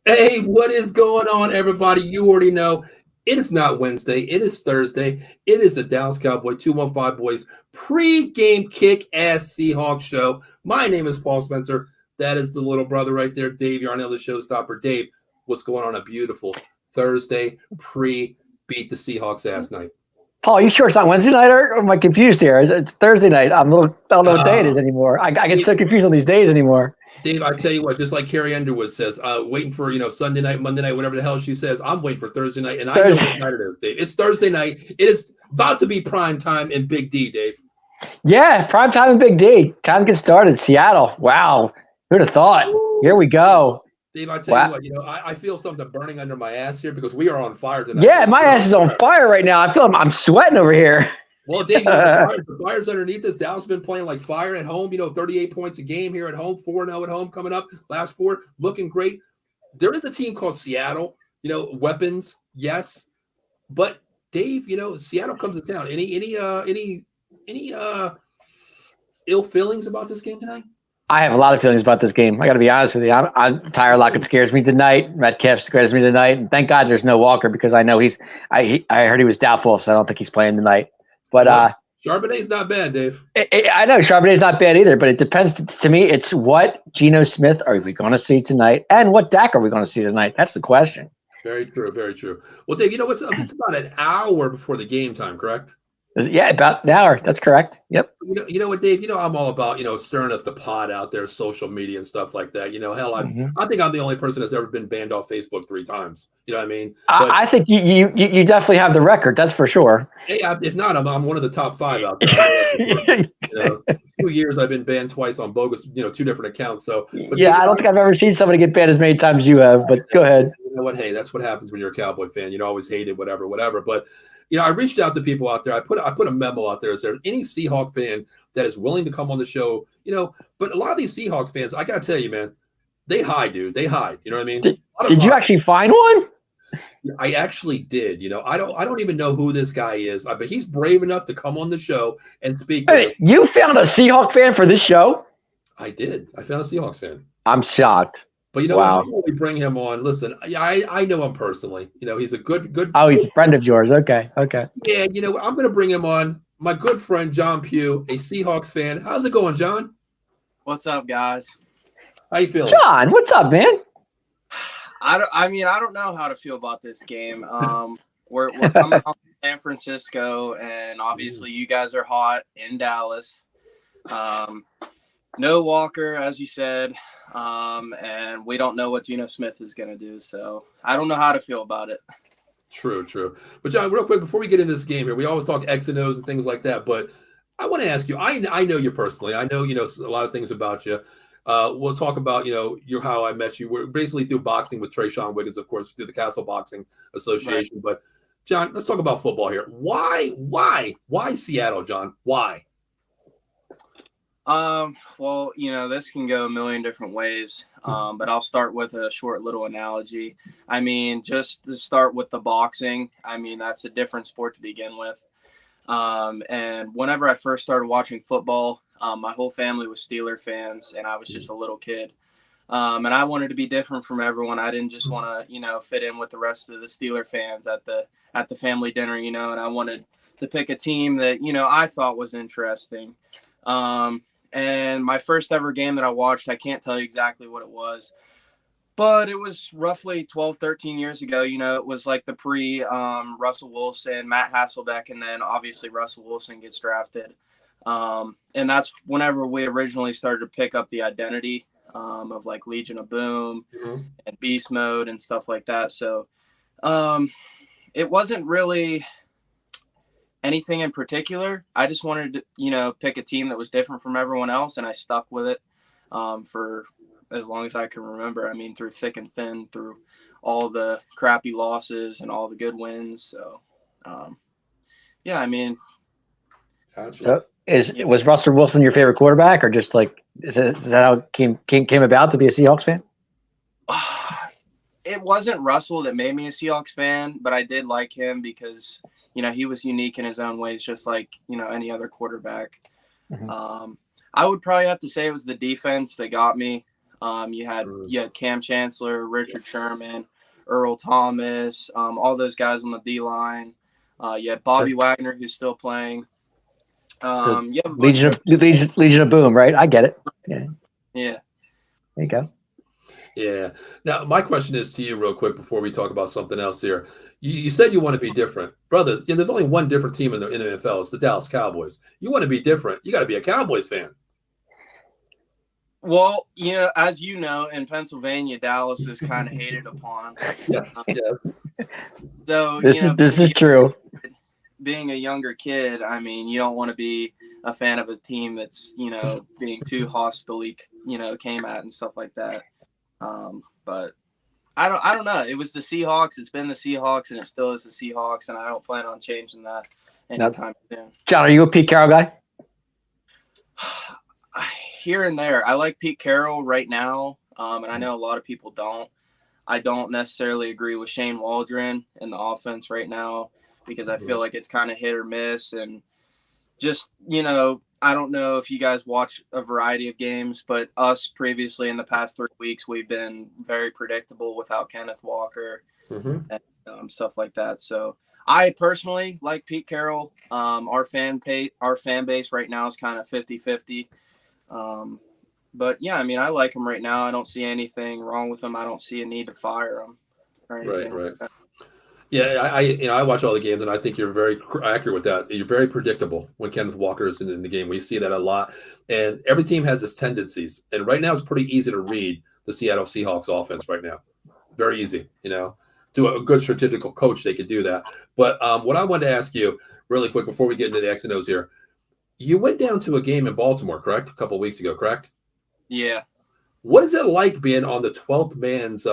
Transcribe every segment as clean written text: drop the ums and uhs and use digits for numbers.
Hey, what is going on, everybody? You already know it is not Wednesday. It is Thursday. It is the Dallas Cowboy 215 Boys pre-game kick-ass Seahawks show. My name is Paul Spencer. That is the little brother right there, Dave Yarnell, the showstopper. Dave, what's going on a beautiful Thursday pre-beat the Seahawks ass night? Paul, you sure it's not Wednesday night, or am I confused here? It's Thursday night. I don't know what day it is anymore. I get so confused on these days anymore. Dave, I tell you what, just like Carrie Underwood says, waiting for, Sunday night, Monday night, whatever the hell she says, I'm waiting for Thursday night, and I know what night it is, Dave. It's Thursday night. It is about to be prime time in Big D, Dave. Yeah, prime time in Big D. Time to get started. Seattle. Wow. Who'd have thought? Here we go. Dave, I tell you what, I feel something burning under my ass here because we are on fire tonight. Yeah, my ass is on fire right now. I feel I'm sweating over here. Well, Dave, the fire's underneath us. Dallas has been playing like fire at home. 38 points a game here at home, 4-0 at home coming up. Last four, looking great. There is a team called Seattle. Weapons, yes, but Dave, Seattle comes to town. Any ill feelings about this game tonight? I have a lot of feelings about this game. I got to be honest with you. Tyler Lockett scares me tonight. Metcalf scares me tonight. And thank God there's no Walker because I know I heard he was doubtful, so I don't think he's playing tonight. But Charbonnet's not bad, Dave. I know Charbonnet's not bad either, but it depends. To me, it's what Geno Smith are we going to see tonight, and what Dak are we going to see tonight? That's the question. Very true, very true. Well, Dave, it's about an hour before the game time, correct? Yeah, about an hour. That's correct. Yep. You know what, Dave? I'm all about stirring up the pot out there, social media and stuff like that. Hell, I think I'm the only person that's ever been banned off Facebook 3 times. You know what I mean? But, I think you definitely have the record. That's for sure. Hey, if not, I'm one of the top 5 out there. 2 years I've been banned twice on bogus, 2 different accounts. So I don't think I've ever seen somebody get banned as many times as you have. But go ahead. You know what? Hey, that's what happens when you're a Cowboy fan. Always hated whatever. But. I reached out to people out there. I put a memo out there. Is there any Seahawk fan that is willing to come on the show? But a lot of these Seahawks fans, I got to tell you, man, they hide, dude. They hide. You know what I mean? Did you actually find one? I actually did. I don't even know who this guy is, but he's brave enough to come on the show and speak. Hey, you found a Seahawk fan for this show? I did. I found a Seahawks fan. I'm shocked. But wow. Before we bring him on, listen, I know him personally. He's a good. Oh, he's a friend of yours. Okay. Yeah, I'm going to bring him on. My good friend John Pugh, a Seahawks fan. How's it going, John? What's up, guys? How you feeling? John, what's up, man? I don't know how to feel about this game. We're coming off San Francisco, and obviously you guys are hot in Dallas. No Walker, as you said. And we don't know what Geno Smith is going to do. So I don't know how to feel about it. True. But John, real quick, before we get into this game here, we always talk X and O's and things like that. But I want to ask you, I know you personally. I know, a lot of things about you. We'll talk about, how I met you. We're basically through boxing with Trayshawn Wiggins, of course, through the Castle Boxing Association. Right. But John, let's talk about football here. Why Seattle, John? Why? Well, this can go a million different ways, but I'll start with a short little analogy. I mean, just to start with the boxing, that's a different sport to begin with. And whenever I first started watching football, my whole family was Steeler fans, and I was just a little kid. And I wanted to be different from everyone. I didn't just want to, fit in with the rest of the Steeler fans at the family dinner, and I wanted to pick a team that, I thought was interesting. And my first ever game that I watched, I can't tell you exactly what it was, but it was roughly 12, 13 years ago. It was like the Russell Wilson, Matt Hasselbeck, and then obviously Russell Wilson gets drafted. And that's whenever we originally started to pick up the identity of like Legion of Boom and Beast Mode and stuff like that. So it wasn't really anything in particular. I just wanted to, pick a team that was different from everyone else, and I stuck with it for as long as I can remember. Through thick and thin, through all the crappy losses and all the good wins. So, Gotcha. So was Russell Wilson your favorite quarterback, or just like is that how it came about to be a Seahawks fan? It wasn't Russell that made me a Seahawks fan, but I did like him because he was unique in his own ways, just like, any other quarterback. I would probably have to say it was the defense that got me. You had Cam Chancellor, Richard Sherman, Earl Thomas, all those guys on the D line. You had Bobby Wagner, who's still playing. You have a bunch Legion of Boom, right? I get it. Yeah. Yeah. There you go. Yeah. Now, my question is to you, real quick, before we talk about something else here. You said you want to be different, brother. There's only one different team in the NFL. It's the Dallas Cowboys. You want to be different. You got to be a Cowboys fan. Well, as you know, in Pennsylvania, Dallas is kind of hated upon. Yes. So this is true. Being a younger kid, I mean, you don't want to be a fan of a team that's being too hostile, came at and stuff like that. But I don't know. It was the Seahawks. It's been the Seahawks, and it still is the Seahawks, and I don't plan on changing that anytime soon. John, are you a Pete Carroll guy? Here and there. I like Pete Carroll right now, and I know a lot of people don't. I don't necessarily agree with Shane Waldron in the offense right now because I feel like it's kind of hit or miss, and just I don't know if you guys watch a variety of games, but us previously in the past 3 weeks, we've been very predictable without Kenneth Walker and stuff like that. So I personally like Pete Carroll. Our fan base right now is kind of 50-50. But yeah, I mean, I like him right now. I don't see anything wrong with him. I don't see a need to fire him or anything. Right. Yeah, I watch all the games, and I think you're very accurate with that. You're very predictable when Kenneth Walker is in the game. We see that a lot, and every team has its tendencies. And right now, it's pretty easy to read the Seattle Seahawks offense right now. Very easy, To a good strategical coach, they could do that. But what I wanted to ask you really quick before we get into the X and O's here, you went down to a game in Baltimore, correct? A couple of weeks ago, correct? Yeah. What is it like being on the 12th man's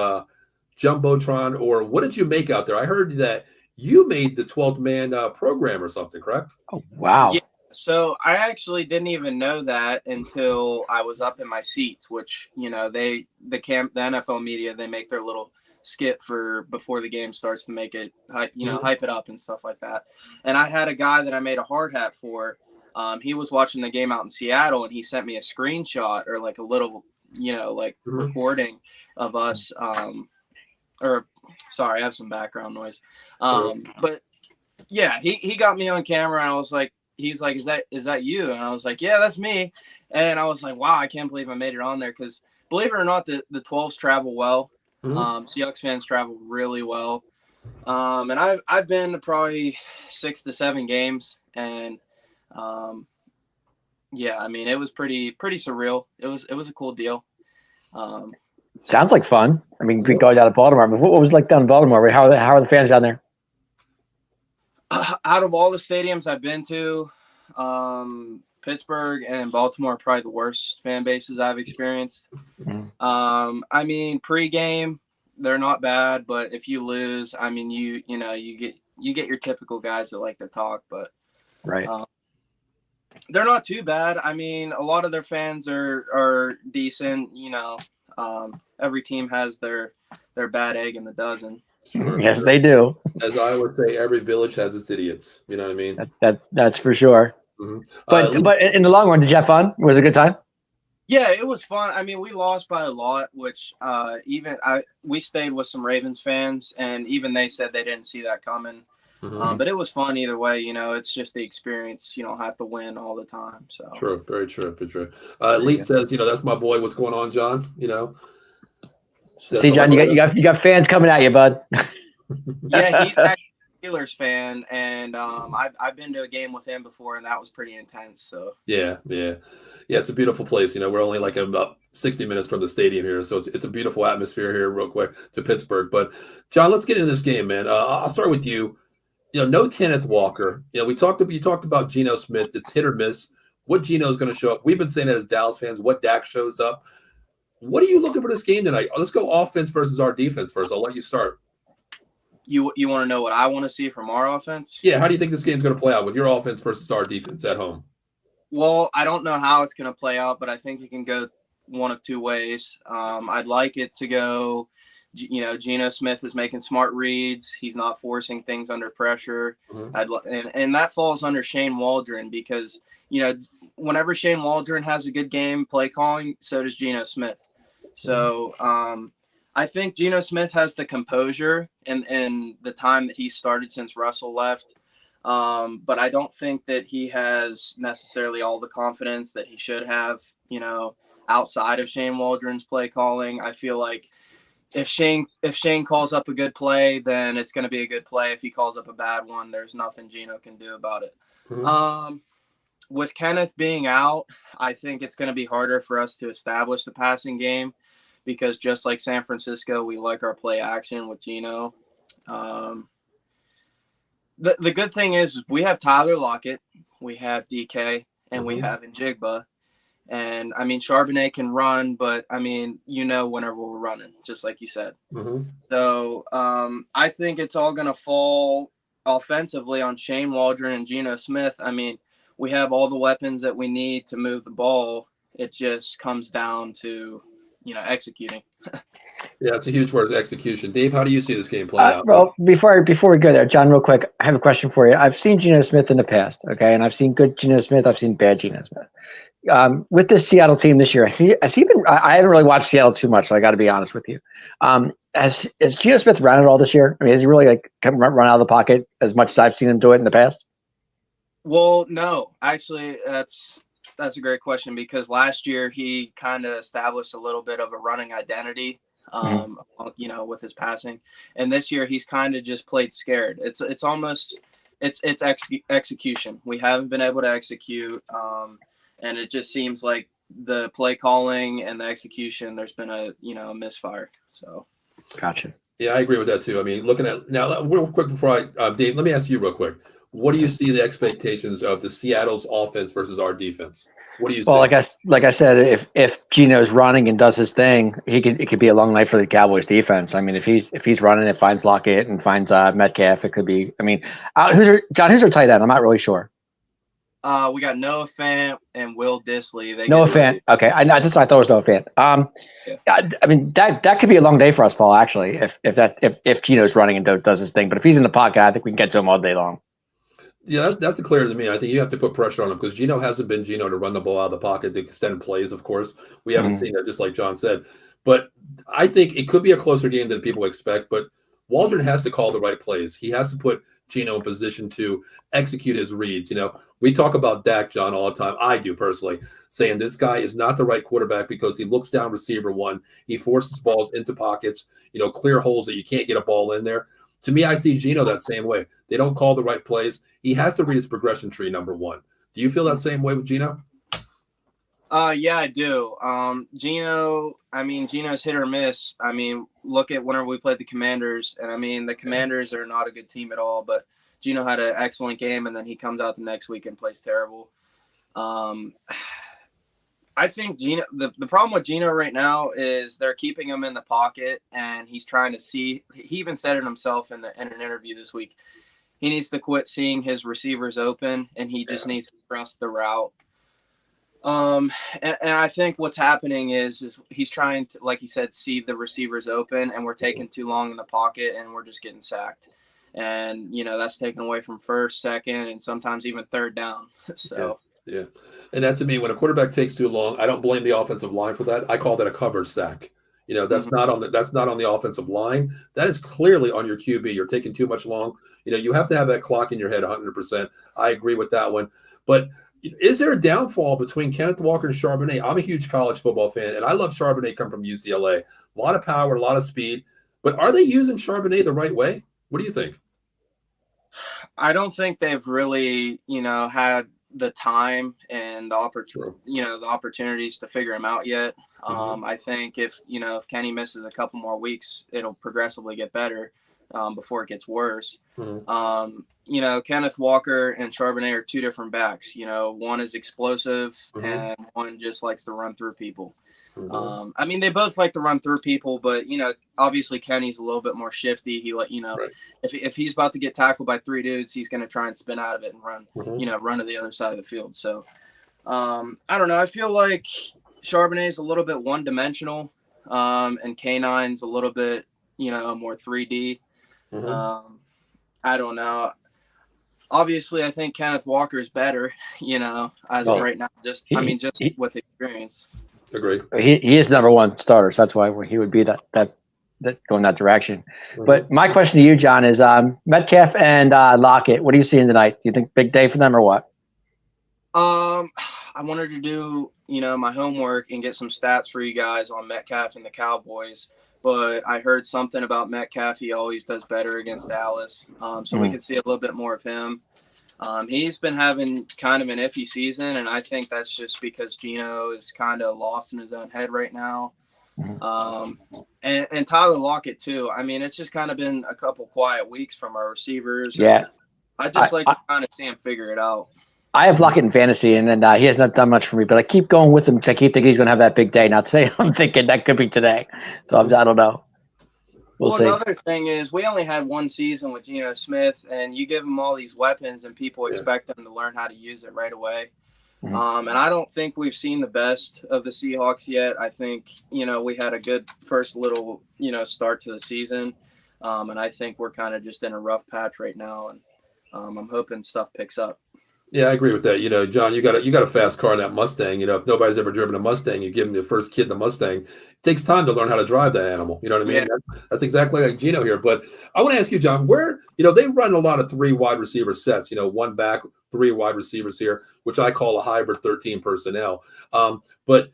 Jumbotron, or what did you make out there? I heard that you made the 12th man program or something, correct? Oh, wow. Yeah. So I actually didn't even know that until I was up in my seats, which, the NFL media, they make their little skit for before the game starts to make it, hype it up and stuff like that. And I had a guy that I made a hard hat for. He was watching the game out in Seattle, and he sent me a screenshot or like a little, recording of us, sorry, I have some background noise. But yeah, he got me on camera, and I was like, he's like, is that you? And I was like, yeah, that's me. And I was like, wow, I can't believe I made it on there. Cause believe it or not, the 12s travel well. Seahawks fans travel really well. And I've been to probably 6 to 7 games, and yeah, I mean, it was pretty surreal. It was a cool deal. Sounds like fun. I mean, going down to Baltimore. But what was it like down in Baltimore? How are the fans down there? Out of all the stadiums I've been to, Pittsburgh and Baltimore are probably the worst fan bases I've experienced. I mean, pregame, they're not bad, but if you lose, I mean, you get your typical guys that like to talk, but right. They're not too bad. I mean, a lot of their fans are decent. Every team has their bad egg in the dozen. Sure, yes, they do. As I would say, every village has its idiots. You know what I mean? That's for sure. But in the long run, did you have fun? Was it a good time? Yeah, it was fun. I mean, we lost by a lot, which we stayed with some Ravens fans, and even they said they didn't see that coming. But it was fun either way. It's just the experience. You don't have to win all the time. So true, very true. Elite says, that's my boy. What's going on, John? See, John, you got fans coming at you, bud. Yeah, he's actually a Steelers fan, and I've been to a game with him before, and that was pretty intense. So yeah, it's a beautiful place. We're only like about 60 minutes from the stadium here, so it's a beautiful atmosphere here. Real quick to Pittsburgh, but John, let's get into this game, man. I'll start with you. No Kenneth Walker. You talked about Geno Smith. It's hit or miss. What Geno's going to show up. We've been saying that as Dallas fans. What Dak shows up. What are you looking for this game tonight? Let's go offense versus our defense first. I'll let you start. You want to know what I want to see from our offense? Yeah. How do you think this game's going to play out with your offense versus our defense at home? Well, I don't know how it's going to play out, but I think it can go one of two ways. I'd like it to go. Geno Smith is making smart reads. He's not forcing things under pressure. And that falls under Shane Waldron because, whenever Shane Waldron has a good game play calling, so does Geno Smith. So I think Geno Smith has the composure in the time that he started since Russell left. But I don't think that he has necessarily all the confidence that he should have, outside of Shane Waldron's play calling. I feel like if Shane calls up a good play, then it's going to be a good play. If he calls up a bad one, there's nothing Geno can do about it. Mm-hmm. With Kenneth being out, I think it's going to be harder for us to establish the passing game because just like San Francisco, we like our play action with Geno. The good thing is we have Tyler Lockett, we have DK, and we have Njigba. And, Charbonnet can run, but, whenever we're running, just like you said. Mm-hmm. So I think it's all going to fall offensively on Shane Waldron and Geno Smith. We have all the weapons that we need to move the ball. It just comes down to, executing. Yeah, it's a huge word, execution. Dave, how do you see this game playing out? Well, before we go there, John, real quick, I have a question for you. I've seen Geno Smith in the past, okay, and I've seen good Geno Smith. I've seen bad Geno Smith. With this Seattle team this year, I haven't really watched Seattle too much, so I got to be honest with you. Has Geno Smith run it all this year? Has he really run out of the pocket as much as I've seen him do it in the past? Well, no, actually, that's a great question because last year he kind of established a little bit of a running identity, with his passing, and this year he's kind of just played scared. It's almost execution. We haven't been able to execute, and it just seems like the play calling and the execution, there's been a misfire. So, gotcha. Yeah, I agree with that too. Looking at now, real quick before Dave, let me ask you real quick. What do you see the expectations of the Seattle's offense versus our defense? What do you see? Well, like I said, if Geno's running and does his thing, it could be a long night for the Cowboys defense. If he's running, it finds Lockett and finds Metcalf. It could be. Who's our tight end? I'm not really sure. We got Noah Fant and Will Dissly. Noah Fant. Okay, I thought it was Noah Fant. That could be a long day for us, Paul. Actually, if Geno's running and does his thing, but if he's in the pocket, I think we can get to him all day long. Yeah, that's clear to me. I think you have to put pressure on him because Geno hasn't been Geno to run the ball out of the pocket, to extend plays, of course. We haven't seen that, just like John said. But I think it could be a closer game than people expect. But Waldron has to call the right plays. He has to put Geno in position to execute his reads. We talk about Dak, John, all the time. I do personally, saying this guy is not the right quarterback because he looks down receiver one. He forces balls into pockets, clear holes that you can't get a ball in there. To me, I see Geno that same way. They don't call the right plays. He has to read his progression tree, number one. Do you feel that same way with Geno? Yeah, I do. Geno's hit or miss. Look at whenever we played the Commanders, and the Commanders are not a good team at all, but Geno had an excellent game, and then he comes out the next week and plays terrible. I think Geno, the problem with Geno right now is they're keeping him in the pocket, and he's trying to see. He even said it himself in an interview this week. He needs to quit seeing his receivers open, and he just needs to trust the route. And I think what's happening is he's trying to, like he said, see the receivers open, and we're taking too long in the pocket, and we're just getting sacked. And that's taken away from first, second, and sometimes even third down. So. Yeah. And that, to me, when a quarterback takes too long, I don't blame the offensive line for that. I call that a covered sack. That's not on the offensive line. That is clearly on your QB. You're taking too much long. You have to have that clock in your head 100%. I agree with that one. But is there a downfall between Kenneth Walker and Charbonnet? I'm a huge college football fan, and I love Charbonnet coming from UCLA. A lot of power, a lot of speed. But are they using Charbonnet the right way? What do you think? I don't think they've really, had the time and the opportunities to figure him out yet. I think if Kenny misses a couple more weeks, it'll progressively get better before it gets worse. Kenneth Walker and Charbonnet are two different backs. One is explosive and one just likes to run through people. They both like to run through people, but obviously Kenny's a little bit more shifty. He right. if he's about to get tackled by three dudes, he's going to try and spin out of it and run, run to the other side of the field. So I don't know. I feel like Charbonnet's a little bit one dimensional, and K9's a little bit, more 3D. I don't know. Obviously, I think Kenneth Walker is better, as of right now. Just with experience. Agree. He is number one starter, so that's why he would be that going that direction. But my question to you, John, is Metcalf and Lockett. What are you seeing tonight? Do you think big day for them or what? I wanted to do, my homework and get some stats for you guys on Metcalf and the Cowboys, but I heard something about Metcalf. He always does better against Dallas. So we could see a little bit more of him. He's been having kind of an iffy season, and I think that's just because Geno is kind of lost in his own head right now. And Tyler Lockett too. I mean, it's just kind of been a couple quiet weeks from our receivers. Yeah. I just like to kind of see him figure it out. I have Lockett in fantasy, and then he has not done much for me, but I keep going with him because I keep thinking he's going to have that big day. Now today, I'm thinking that could be today. So I don't know. We'll see. Another thing is we only had one season with Geno Smith, and you give him all these weapons, and people expect them to learn how to use it right away. And I don't think we've seen the best of the Seahawks yet. I think, we had a good first little, start to the season. And I think we're kind of just in a rough patch right now. And I'm hoping stuff picks up. Yeah, I agree with that. John, you got a fast car in that Mustang. If nobody's ever driven a Mustang, you give them the first kid the Mustang. It takes time to learn how to drive that animal. You know what I mean? Yeah. That's exactly like Geno here. But I want to ask you, John, where they run a lot of 3 wide receiver sets. One back, 3 wide receivers here, which I call a hybrid 13 personnel. But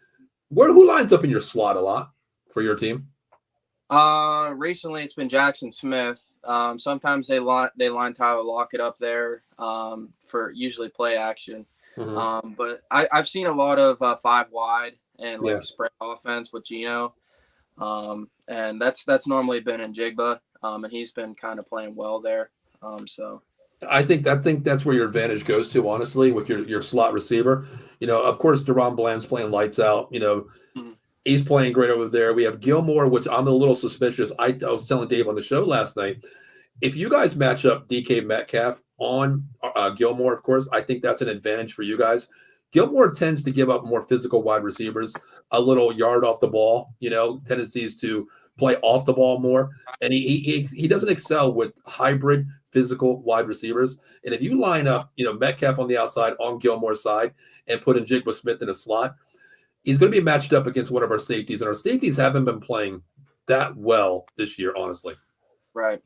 who lines up in your slot a lot for your team? Recently it's been Jackson Smith. Sometimes they line Tyler Lockett up there for usually play action. But I've seen a lot of 5 wide and spread offense with Geno. And that's normally been in Jigba. And he's been kind of playing well there. So I think that's where your advantage goes to, honestly, with your slot receiver. Of course, Deron Bland's playing lights out. He's playing great over there. We have Gilmore, which I'm a little suspicious. I was telling Dave on the show last night, if you guys match up DK Metcalf on Gilmore, of course, I think that's an advantage for you guys. Gilmore tends to give up more physical wide receivers, a little yard off the ball, tendencies to play off the ball more. And he doesn't excel with hybrid physical wide receivers. And if you line up, Metcalf on the outside on Gilmore's side and put in Jigba Smith in a slot, he's going to be matched up against one of our safeties, and our safeties haven't been playing that well this year, honestly. Right.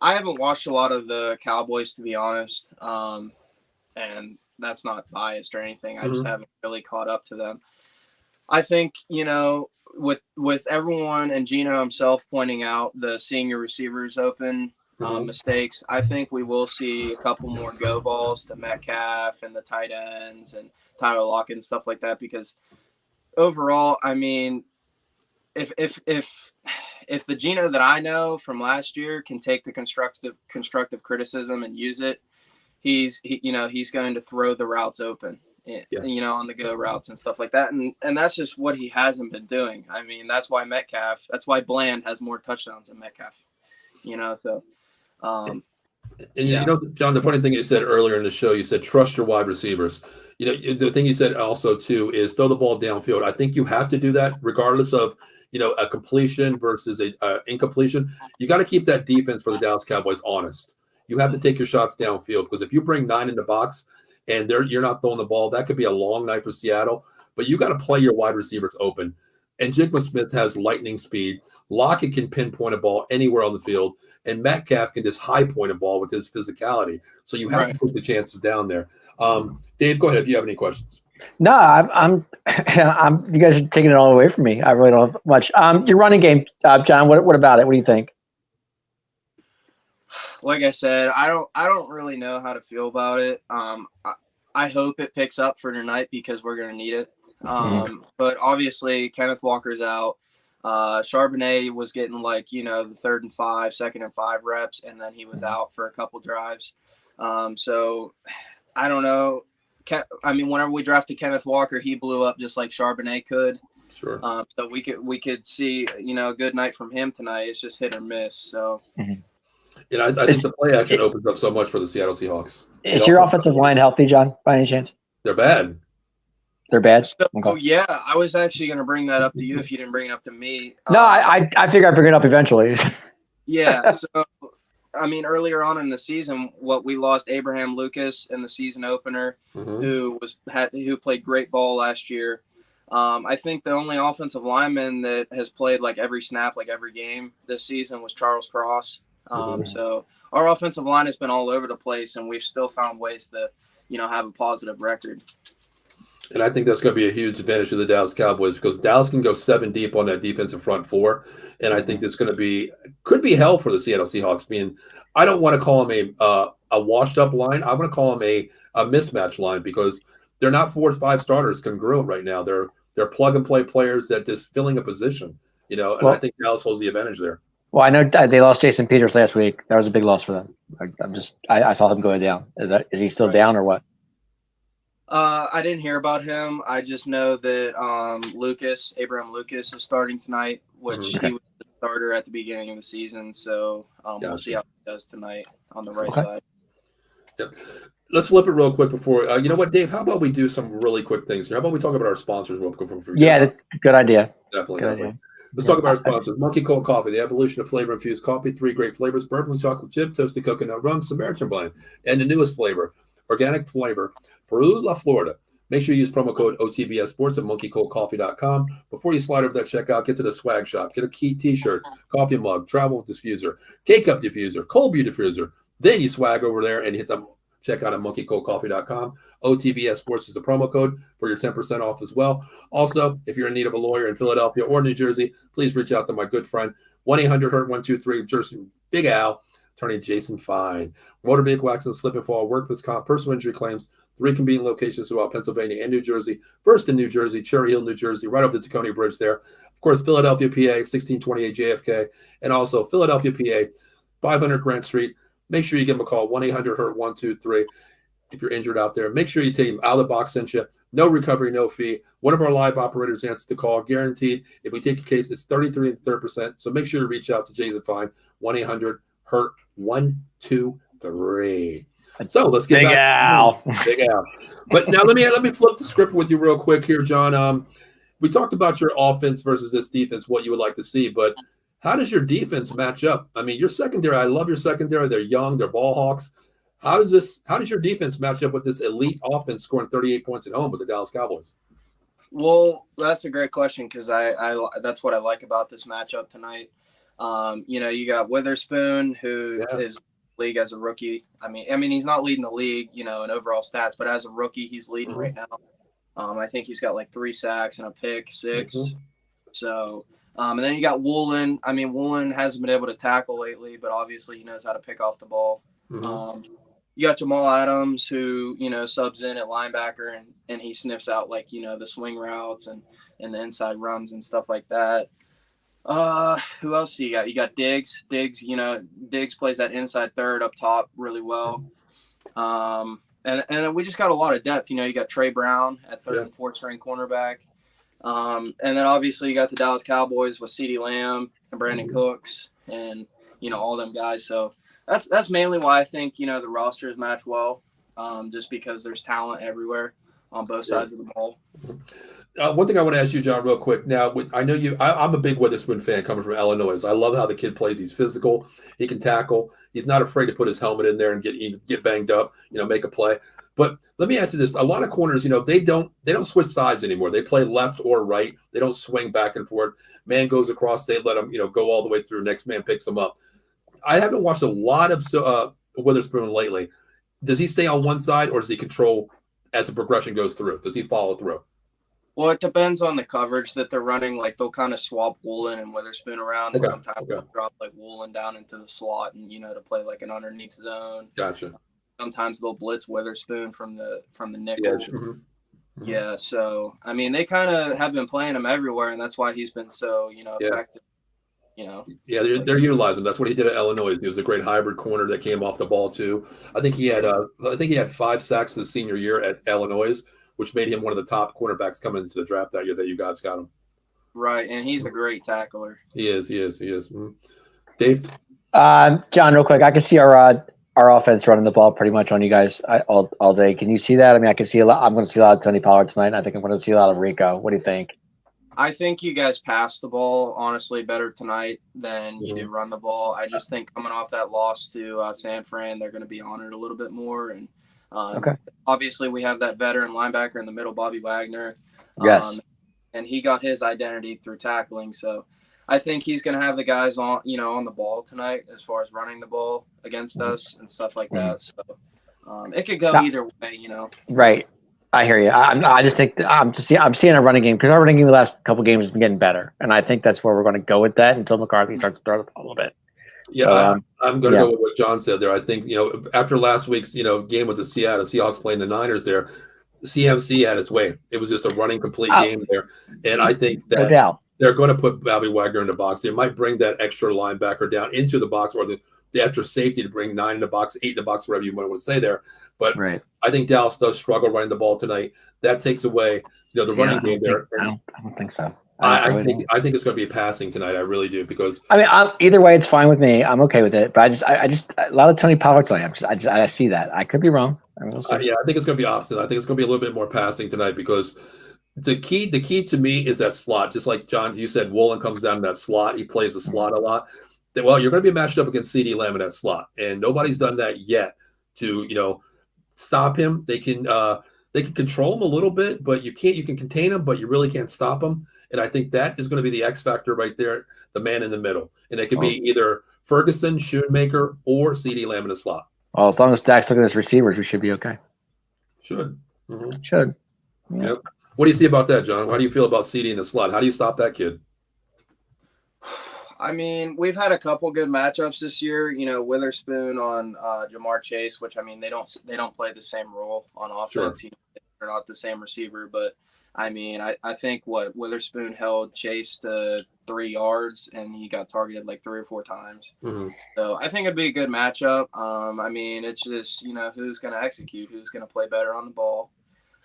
I haven't watched a lot of the Cowboys, to be honest, and that's not biased or anything. I just haven't really caught up to them. I think, with everyone and Geno himself pointing out the senior receivers open mistakes, I think we will see a couple more go balls to Metcalf and the tight ends and Tyler Lockett and stuff like that, because overall, I mean, if the Geno that I know from last year can take the constructive criticism and use it, he's going to throw the routes open, on the go routes and stuff like that, and that's just what he hasn't been doing. I mean, that's why Bland has more touchdowns than Metcalf, so. And John, the funny thing you said earlier in the show, you said trust your wide receivers. The thing you said also too is throw the ball downfield. I think you have to do that regardless of a completion versus a incompletion. You got to keep that defense for the Dallas Cowboys honest. You have to take your shots downfield, because if you bring 9 in the box and you're not throwing the ball, that could be a long night for Seattle. But you got to play your wide receivers open. And Jigba Smith has lightning speed. Lockett can pinpoint a ball anywhere on the field, and Metcalf can just high point a ball with his physicality. So you have to put the chances down there. Dave, go ahead if you have any questions. No, I'm you guys are taking it all away from me. I really don't have much. Your running game, John. What about it? What do you think? Like I said, I don't really know how to feel about it. I hope it picks up for tonight because we're going to need it. But obviously Kenneth Walker's out. Charbonnet was getting the 3rd and 5, 2nd and 5 reps, and then he was out for a couple drives. So I don't know. I mean, whenever we drafted Kenneth Walker, he blew up just like Charbonnet could. Sure. So we could see a good night from him tonight. It's just hit or miss. So. I think the play action opens up so much for the Seattle Seahawks. Is your offensive line healthy, John, by any chance? They're bad. They're bad? So, okay. Yeah, I was actually going to bring that up to you if you didn't bring it up to me. No, I figure I'd bring it up eventually. Yeah, so, I mean, earlier on in the season, we lost Abraham Lucas in the season opener, who played great ball last year. I think the only offensive lineman that has played like every snap, like every game this season was Charles Cross. So our offensive line has been all over the place, and we've still found ways to, have a positive record. And I think that's going to be a huge advantage to the Dallas Cowboys because Dallas can go 7 deep on that defensive front four. And I think this could be hell for the Seattle Seahawks. I don't want to call them a washed up line. I want to call them a mismatch line because they're not 4 or 5 starters congruent right now. They're plug and play players that just filling a position, and I think Dallas holds the advantage there. Well, I know they lost Jason Peters last week. That was a big loss for them. I saw him going down. Is he still down or what? I didn't hear about him. I just know that Abraham Lucas is starting tonight, which he was the starter at the beginning of the season. So we'll see how he does tonight on the right side. Yep. Let's flip it real quick before you know what, Dave? How about we do some really quick things here? How about we talk about our sponsors real quick? Yeah, good idea. Definitely. Let's talk about our sponsors. Monkey Cold Coffee, the evolution of flavor-infused coffee. 3 great flavors: bourbon, chocolate chip, toasted coconut rum, Samaritan blend, and the newest flavor, organic flavor, Peru, Florida. Make sure you use promo code OTBS Sports at monkeycoldcoffee.com. Before you slide over that checkout, get to the swag shop. Get a key t-shirt, coffee mug, travel diffuser, K-Cup diffuser, cold beer diffuser. Then you swag over there and hit the checkout at monkeycoldcoffee.com. OTBS Sports is the promo code for your 10% off as well. Also, if you're in need of a lawyer in Philadelphia or New Jersey, please reach out to my good friend, 1-800-HURT-123, Jersey Big Al, attorney Jason Fine. Motor vehicle accident, slip and fall, workman's comp, personal injury claims, 3 convenient locations throughout Pennsylvania and New Jersey. First in New Jersey, Cherry Hill, New Jersey, right over the Tacony Bridge there. Of course, Philadelphia, PA, 1628 JFK, and also Philadelphia, PA, 500 Grant Street. Make sure you give them a call, 1-800-HURT-123. If you're injured out there, make sure you tell them Out of the Box sent you. No recovery, no fee. One of our live operators answers the call, guaranteed. If we take your case, it's 33 and 3%. So make sure you reach out to Jason Fine, 1-800-HURT-123. So let's get back. Big Al. But now let me flip the script with you real quick here, John. We talked about your offense versus this defense, what you would like to see, but how does your defense match up? I mean, your secondary, I love your secondary. They're young, they're ball hawks. How does your defense match up with this elite offense scoring 38 points at home with the Dallas Cowboys? Well, that's a great question because I that's what I like about this matchup tonight. You got Witherspoon, who is league as a rookie. I mean, he's not leading the league, in overall stats, but as a rookie, he's leading right now. I think he's got like 3 sacks and a pick 6. So, and then you got Woolen. I mean, Woolen hasn't been able to tackle lately, but obviously he knows how to pick off the ball. You got Jamal Adams, who, subs in at linebacker and he sniffs out like, the swing routes and the inside runs and stuff like that. Who else do you got? You got Diggs. Diggs plays that inside third up top really well. And we just got a lot of depth. You got Trey Brown at third and fourth string cornerback. And then obviously you got the Dallas Cowboys with CeeDee Lamb and Brandon Cooks and, all them guys. So that's mainly why I think, the rosters match well, just because there's talent everywhere on both sides of the ball. One thing I want to ask you, John, real quick. Now, I know I'm a big Witherspoon fan coming from Illinois. I love how the kid plays. He's physical. He can tackle. He's not afraid to put his helmet in there and get banged up, make a play. But let me ask you this. A lot of corners, they don't switch sides anymore. They play left or right. They don't swing back and forth. Man goes across. They let him, go all the way through. Next man picks him up. I haven't watched a lot of Witherspoon lately. Does he stay on one side or does he control as the progression goes through? Does he follow through? Well, it depends on the coverage that they're running. Like, they'll kind of swap Woolen and Witherspoon around, and sometimes they'll drop, like, Woolen down into the slot and, to play, like, an underneath zone. Gotcha. Sometimes they'll blitz Witherspoon from the nickel. Yeah, so, I mean, they kind of have been playing him everywhere, and that's why he's been so, effective. Yeah, they're utilizing him. That's what he did at Illinois. He was a great hybrid corner that came off the ball, too. I think he had 5 sacks his senior year at Illinois, which made him one of the top cornerbacks coming into the draft that year that you guys got him. Right, and he's a great tackler. He is. Dave? John, real quick, I can see our offense running the ball pretty much on you guys all day. Can you see that? I mean, I can see a lot. I'm going to see a lot of Tony Pollard tonight, and I think I'm going to see a lot of Rico. What do you think? I think you guys pass the ball, honestly, better tonight than you do run the ball. I just think coming off that loss to San Fran, they're going to be on it a little bit more. And obviously we have that veteran linebacker in the middle, Bobby Wagner. Yes. and he got his identity through tackling. So I think he's going to have the guys on, on the ball tonight as far as running the ball against us and stuff like that. So it could go either way. Right. I hear you. I just think I'm seeing a running game because our running game the last couple games has been getting better, and I think that's where we're going to go with that until McCarthy starts to throw the ball a little bit. Yeah, So, I'm going to go with what John said there. I think after last week's game with the Seattle Seahawks playing the Niners there, CMC had his way. It was just a running complete game there, and I think that no doubt. They're going to put Bobby Wagner in the box. They might bring that extra linebacker down into the box, or the extra safety to bring 9 in the box, 8 in the box, whatever you might want to say there. But I think Dallas does struggle running the ball tonight. That takes away, the running game there. I don't think so. I think it's going to be passing tonight. I really do, because either way, it's fine with me. I'm okay with it. But I just a lot of Tony Pollard tonight. I see that. I could be wrong. I think it's going to be opposite. I think it's going to be a little bit more passing tonight, because the key to me is that slot. Just like John, you said, Woolen comes down to that slot. He plays the slot a lot. Well, you're going to be matched up against CeeDee Lamb in that slot, and nobody's done that yet to stop him. They can control him a little bit, but you can't. You can contain him, but you really can't stop him. And I think that is going to be the X factor right there, the man in the middle, and it could be either Ferguson, Schoonmaker, or CeeDee Lamb in the slot. Well, as long as Dak's looking at his receivers, we should be okay. Should. Mm-hmm. Should. Yeah. Yep. What do you see about that, John? How do you feel about CeeDee in the slot? How do you stop that kid? I mean, we've had a couple good matchups this year. Witherspoon on Jamar Chase, which they don't play the same role on offense. Sure. They're not the same receiver, but I think Witherspoon held Chase to 3 yards, and he got targeted like 3 or 4 times. Mm-hmm. So I think it'd be a good matchup. It's just who's going to execute, who's going to play better on the ball.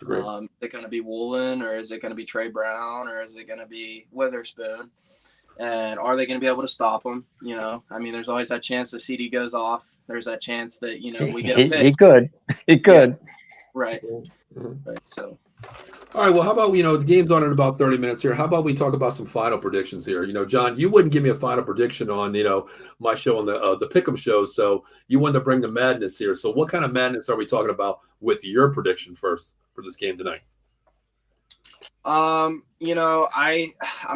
Is it going to be Woolen, or is it going to be Trey Brown, or is it going to be Witherspoon? And are they going to be able to stop him? There's always that chance the CD goes off. There's that chance that, we get a pick. He could. Yeah. Right. Mm-hmm. Right. So. All right. Well, how about, the game's on in about 30 minutes here. How about we talk about some final predictions here? John, you wouldn't give me a final prediction on, my show on the Pick'em show. So you wanted to bring the madness here. So what kind of madness are we talking about with your prediction first for this game tonight? I'm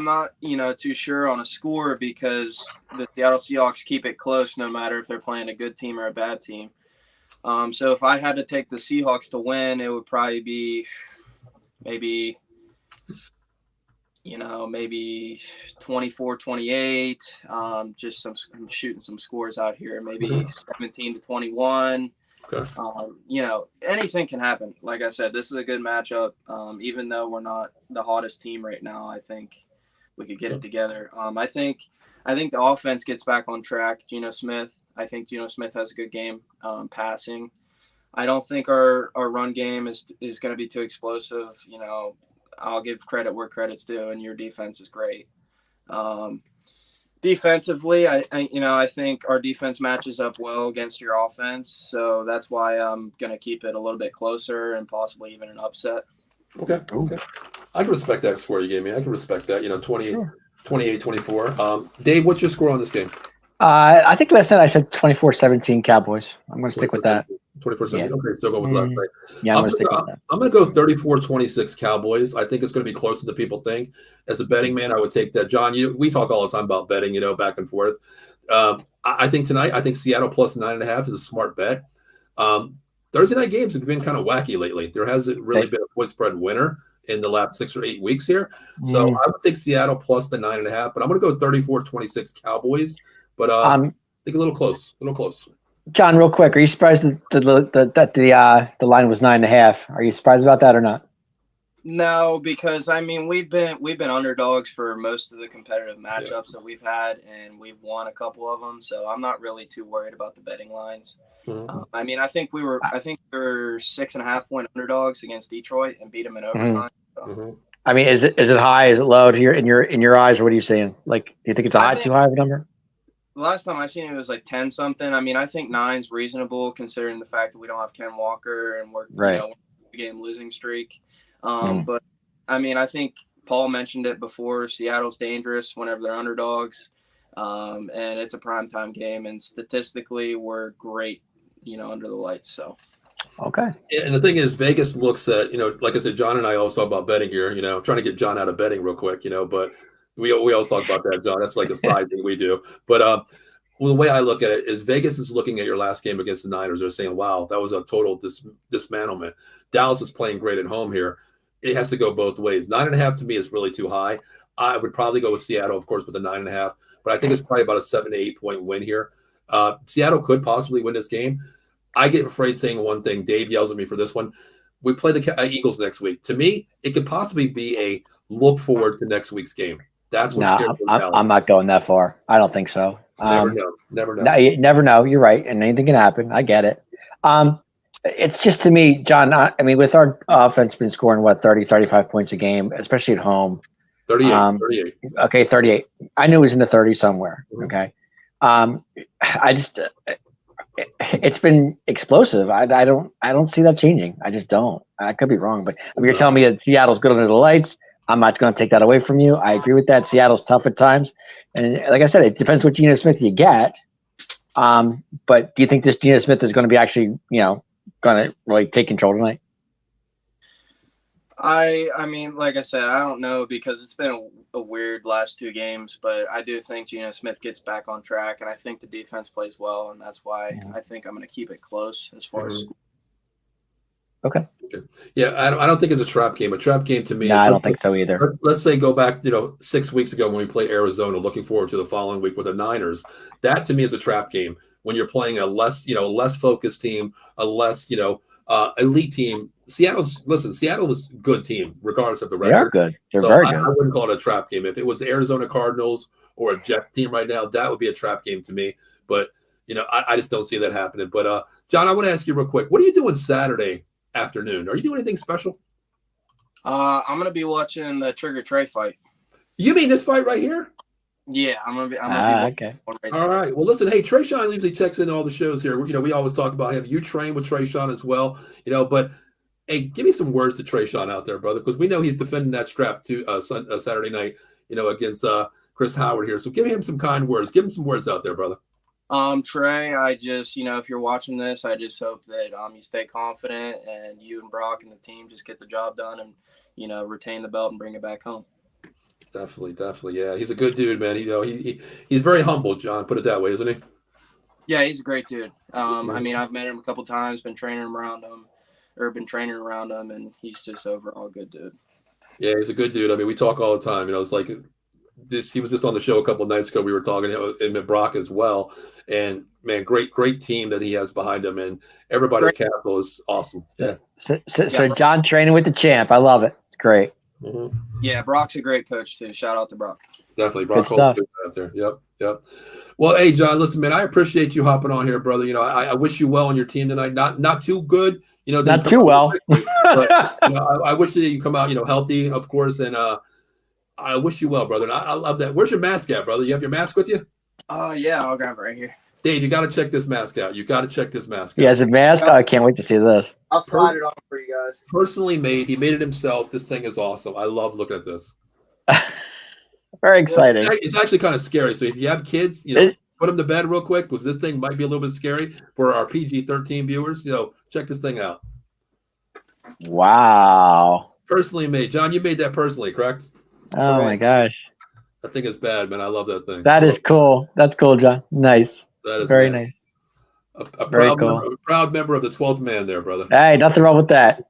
not, too sure on a score, because the Seattle Seahawks keep it close no matter if they're playing a good team or a bad team. So if I had to take the Seahawks to win, it would probably be maybe 24-28. Just I'm shooting some scores out here, maybe 17-21. Okay. Anything can happen. Like I said, this is a good matchup. Even though we're not the hottest team right now, I think we could get it together. I think the offense gets back on track. Geno Smith. I think Geno Smith has a good game passing. I don't think our run game is going to be too explosive. I'll give credit where credit's due, and your defense is great. Defensively, I think our defense matches up well against your offense, so that's why I'm going to keep it a little bit closer and possibly even an upset. Okay. I can respect that score you gave me. I can respect that. 28-24. Dave, what's your score on this game? I think last night I said 24-17 Cowboys. I'm going to stick with that. 24-17. Yeah. Okay, still go with last night. Yeah, I'm going to stick with that. I'm going to go 34-26 Cowboys. I think it's going to be closer than people think. As a betting man, I would take that. John, we talk all the time about betting, back and forth. I think tonight, Seattle plus 9.5 is a smart bet. Thursday night games have been kind of wacky lately. There hasn't really been a point spread winner in the last 6 or 8 weeks here. So I would take Seattle plus the 9.5, but I'm going to go 34-26 Cowboys. But I think a little close. John, real quick, are you surprised that the line was 9.5? Are you surprised about that or not? No, because we've been underdogs for most of the competitive matchups that we've had, and we've won a couple of them. So I'm not really too worried about the betting lines. Mm-hmm. I think we were 6.5 point underdogs against Detroit and beat them in overtime. Mm-hmm. So. Is it high? Is it low to in your eyes? Or what are you saying? Like, do you think it's too high of a number? The last time I seen it was like 10 something. I think 9's reasonable considering the fact that we don't have Ken Walker and we're game losing streak. But I think Paul mentioned it before. Seattle's dangerous whenever they're underdogs, and it's a primetime game. And statistically, we're great, under the lights. So Okay. And the thing is, Vegas looks at, like I said, John and I always talk about betting here, trying to get John out of betting real quick, but we always talk about that, John. That's like a side thing we do. But well, the way I look at it is Vegas is looking at your last game against the Niners. They're saying, wow, that was a total dismantlement. Dallas is playing great at home here. It has to go both ways. 9.5 to me is really too high. I would probably go with Seattle, of course, with the 9.5, but I think it's probably about a 7 to 8 point win here. Seattle could possibly win this game. I get afraid saying one thing. Dave yells at me for this one. We play the Eagles next week. To me, it could possibly be a look forward to next week's game. That's what scares me. I'm not going that far. I don't think so. Never know. Never know. No, you never know. You're right, and anything can happen. I get it. It's just, to me, John, I mean, with our offense been scoring, 30, 35 points a game, especially at home. 38. Okay, 38. I knew it was in the 30 somewhere. Mm-hmm. Okay. I just it's been explosive. I don't see that changing. I just don't. I could be wrong, but I mean, you're telling me that Seattle's good under the lights. I'm not going to take that away from you. I agree with that. Seattle's tough at times, and like I said, it depends what Geno Smith you get. But do you think this Geno Smith is going to be actually, going to really take control tonight? I mean, like I said, I don't know, because it's been a weird last two games, but I do think Geno Smith gets back on track, and I think the defense plays well, and that's why I think I'm going to keep it close as far as. Okay. Yeah, I don't think it's a trap game. A trap game to me. No, I don't think so either. Let's say go back, 6 weeks ago when we played Arizona, looking forward to the following week with the Niners. That to me is a trap game when you're playing a less focused team, a less, elite team. Seattle is a good team, regardless of the record. They are good. They're so very good. I wouldn't call it a trap game. If it was the Arizona Cardinals or a Jets team right now, that would be a trap game to me. But, I just don't see that happening. But, John, I want to ask you real quick, what are you doing Saturday afternoon? Are you doing anything special? I'm going to be watching the Trigger Trey fight. You mean this fight right here? Yeah, I'm gonna be okay. Right all right. Well, listen, hey, Trayshawn usually checks in all the shows here. We always talk about him. You train with Trayshawn as well, but hey, give me some words to Trayshawn out there, brother, because we know he's defending that strap to Saturday night, against Chris Howard here. So give him some kind words. Give him some words out there, brother. Trey, I just, if you're watching this, I just hope that you stay confident and you and Brock and the team just get the job done and, retain the belt and bring it back home. Definitely. Yeah, he's a good dude, man. He's very humble, John. Put it that way, isn't he? Yeah, he's a great dude. I mean, I've met him a couple times, been training around him, and he's just overall a good dude. Yeah, he's a good dude. I mean, we talk all the time. It's like this. He was just on the show a couple of nights ago. We were talking to him and Brock as well. And man, great team that he has behind him, and everybody at Castle is awesome. Yeah. So John training with the champ. I love it. It's great. Mm-hmm. Yeah, Brock's a great coach too. Shout out to Brock. Definitely, Brock out there. Yep. Well, hey, John, listen, man, I appreciate you hopping on here, brother. I wish you well on your team tonight. Not too good, not too well. But, I wish that you come out, healthy, of course, and I wish you well, brother. And I love that. Where's your mask at, brother? You have your mask with you? Yeah, I'll grab it right here. Dave, you got to check this mask out. He has a mask. I can't wait to see this. I'll slide it on for you guys. Personally made. He made it himself. This thing is awesome. I love looking at this. Very exciting. It's actually kind of scary. So if you have kids, put them to bed real quick, because this thing might be a little bit scary for our PG-13 viewers. Check this thing out. Wow. Personally made. John, you made that personally, correct? Oh my gosh. I think it's bad, man. I love that thing. That is cool. That's cool, John. Nice. That is very nice. A proud member of the 12th man there, brother. Hey, nothing wrong with that.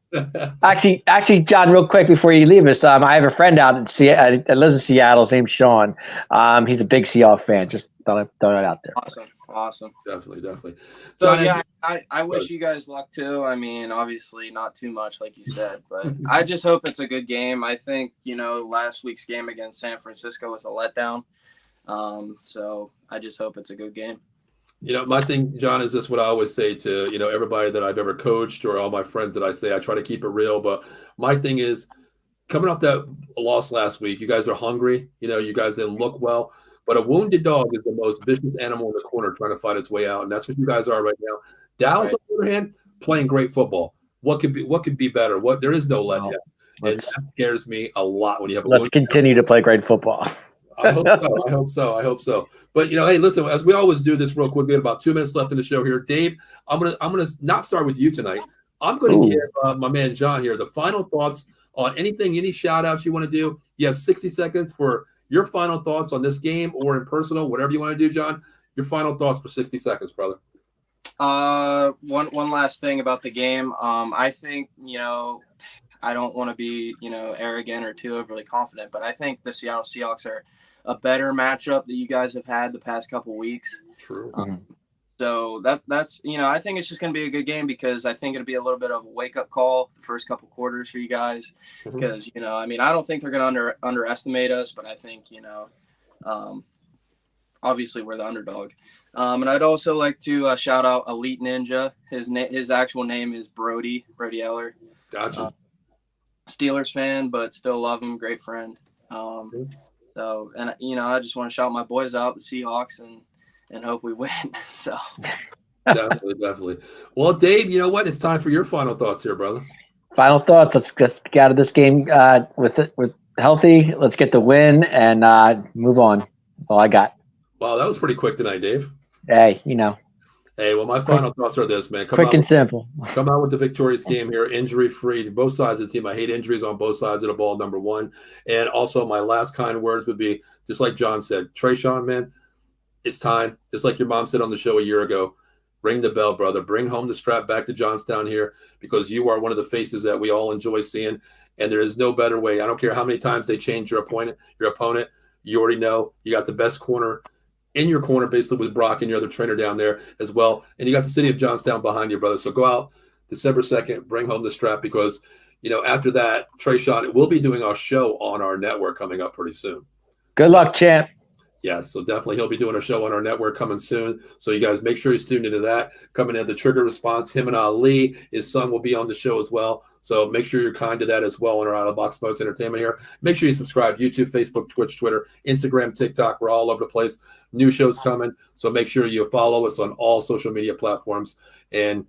Actually, John, real quick before you leave us, I have a friend out that lives in Seattle. His name's Sean. He's a big Seahawks fan. Just throw it out there. Awesome. Definitely. So John, I wish you guys luck too. I mean, obviously not too much, like you said, but I just hope it's a good game. I think last week's game against San Francisco was a letdown. So I just hope it's a good game. My thing, John, is this what I always say to, everybody that I've ever coached or all my friends that I say, I try to keep it real. But my thing is, coming off that loss last week, you guys are hungry. You guys didn't look well. But a wounded dog is the most vicious animal in the corner trying to fight its way out. And that's what you guys are right now. Dallas, on the other hand, playing great football. What could be better? There is no letdown. And that scares me a lot when you have a Let's continue to play great football. I hope so. But hey, listen, as we always do this real quick, we have about 2 minutes left in the show here. Dave, I'm gonna not start with you tonight. I'm going to Ooh. give my man John here the final thoughts on anything, any shout outs you want to do. You have 60 seconds for your final thoughts on this game or in personal, whatever you want to do, John. Your final thoughts for 60 seconds, brother. One last thing about the game. I think, I don't want to be, arrogant or too overly confident, but I think the Seattle Seahawks are a better matchup that you guys have had the past couple weeks. True. So that's I think it's just going to be a good game because I think it'll be a little bit of a wake-up call the first couple quarters for you guys because, I don't think they're going to underestimate us, but I think, obviously we're the underdog. And I'd also like to shout out Elite Ninja. His actual name is Brody Eller. Gotcha. Steelers fan, but still love him. Great friend. So, and I just want to shout my boys out, the Seahawks, and hope we win. So definitely. Well, Dave, you know what? It's time for your final thoughts here, brother. Final thoughts. Let's just get out of this game with healthy. Let's get the win and move on. That's all I got. Wow, that was pretty quick tonight, Dave. Hey, Hey, well, my final thoughts are this, man. Quick and simple. Come out with the victorious game here, injury-free. Both sides of the team. I hate injuries on both sides of the ball, number one. And also my last kind words would be, just like John said, Trayshawn, man, it's time. Just like your mom said on the show a year ago, ring the bell, brother. Bring home the strap back to Johnstown here because you are one of the faces that we all enjoy seeing. And there is no better way. I don't care how many times they change your opponent. You already know you got the best corner in your corner, basically with Brock and your other trainer down there as well. And you got the city of Johnstown behind you, brother. So go out December 2nd, bring home the strap because, after that, Trayshawn will be doing our show on our network coming up pretty soon. Good luck, champ. Yes, so definitely he'll be doing a show on our network coming soon. So you guys make sure you tune into that. Coming in the Trigger Response, him and Ali, his son will be on the show as well. So make sure you're kind to that as well on our Out of Box Smokes Entertainment here. Make sure you subscribe, YouTube, Facebook, Twitch, Twitter, Instagram, TikTok. We're all over the place. New shows coming. So make sure you follow us on all social media platforms. And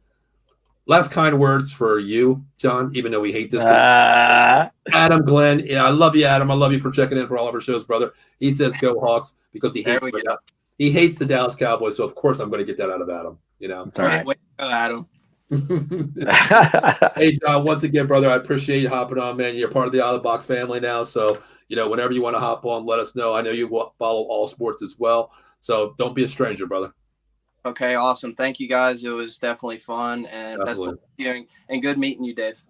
last kind words for you, John, even though we hate this. Adam Glenn. Yeah, I love you, Adam. I love you for checking in for all of our shows, brother. He says go Hawks because he hates the Dallas Cowboys. So, of course, I'm going to get that out of Adam. It's all right. Way to go, Adam. Hey, John, once again, brother, I appreciate you hopping on, man. You're part of the Out of the Box family now. So, whenever you want to hop on, let us know. I know you follow all sports as well. So don't be a stranger, brother. Okay, awesome. Thank you, guys. It was definitely fun and best of luck and good meeting you, Dave.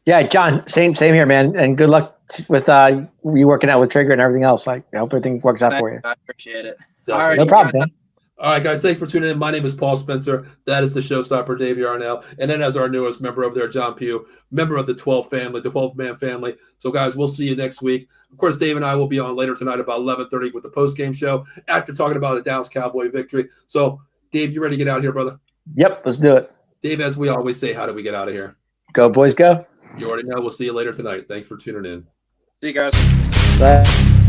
Yeah, John, same here, man. And good luck with you working out with Trigger and everything else. I hope everything works out for you. I appreciate it. Definitely. All right, no problem, man. All right, guys, thanks for tuning in. My name is Paul Spencer. That is the showstopper, Dave Yarnell. And then as our newest member over there, John Pugh, member of the 12-man family. So, guys, we'll see you next week. Of course, Dave and I will be on later tonight about 11:30 with the post-game show after talking about the Dallas Cowboy victory. So, Dave, you ready to get out of here, brother? Yep, let's do it. Dave, as we always say, how do we get out of here? Go, boys, go. You already know. We'll see you later tonight. Thanks for tuning in. See you guys. Bye.